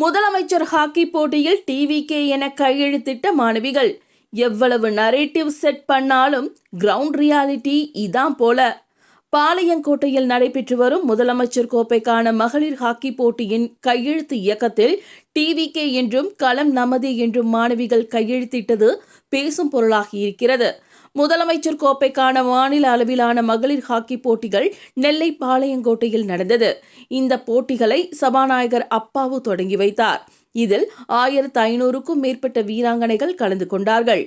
முதலமைச்சர் ஹாக்கி போட்டியில் டிவிகே என கையெழுத்திட்ட மாணவிகள். எவ்வளவு நரேட்டிவ் செட் பண்ணாலும் கிரவுண்ட் ரியாலிட்டி இதான் போல. பாளையங்கோட்டையில் நடைபெற்று வரும் முதலமைச்சர் கோப்பைக்கான மகளிர் ஹாக்கி போட்டியின் கையெழுத்து இயக்கத்தில் டிவிகே என்றும் களம் நமதே என்றும் மாணவிகள் கையெழுத்திட்டது பேசும் பொருளாகி இருக்கிறது. முதலமைச்சர் கோப்பைக்கான மாநில அளவிலான மகளிர் ஹாக்கி போட்டிகள் நெல்லை பாளையங்கோட்டையில் நடந்தது. இந்த போட்டிகளை சபாநாயகர் அப்பாவு தொடங்கி வைத்தார். இதில் 1500க்கும் மேற்பட்ட வீராங்கனைகள் கலந்து கொண்டார்கள்.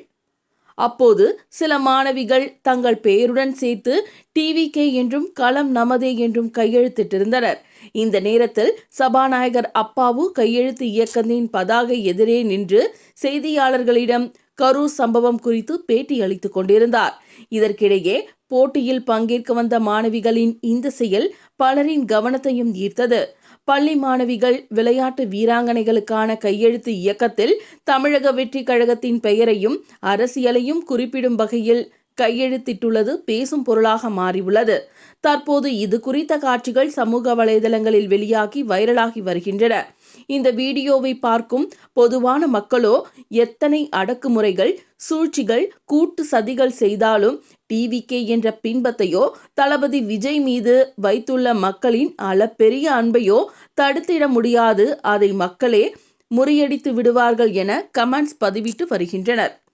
அப்போது சில மாணவிகள் தங்கள் பெயருடன் சேர்த்து டிவிகே என்றும் களம் நமதே என்றும் கையெழுத்திட்டிருந்தனர். இந்த நேரத்தில் சபாநாயகர் அப்பாவு கையெழுத்து இயக்கத்தின் பதாகை எதிரே நின்று செய்தியாளர்களிடம் கரூர் சம்பவம் குறித்து பேட்டி அளித்துக் கொண்டிருந்தார். இதற்கிடையே போட்டியில் பங்கேற்க வந்த மாணவிகளின் இந்த செயல் பலரின் கவனத்தையும் ஈர்த்தது. பள்ளி மாணவிகள் விளையாட்டு வீராங்கனைகளுக்கான கையெழுத்து இயக்கத்தில் தமிழக வெற்றி கழகத்தின் பெயரையும் அரசியலையும் குறிப்பிடும் வகையில் கையெழுத்திட்டுள்ளது பேசும் பொருளாக மாறியுள்ளது. தற்போது இது குறித்த காட்சிகள் சமூக வலைதளங்களில் வெளியாகி வைரலாகி வருகின்றன. இந்த வீடியோவை பார்க்கும் பொதுவான மக்களோ எத்தனை அடக்குமுறைகள், சூழ்ச்சிகள், கூட்டு சதிகள் செய்தாலும் டிவிகே என்ற பின்பத்தையோ தளபதி விஜய் மீது வைத்துள்ள மக்களின் அளப்பெரிய அன்பையோ தடுத்திட முடியாது. அதை மக்களே முறியடித்து விடுவார்கள் என கமெண்ட்ஸ் பதிவிட்டு வருகின்றனர்.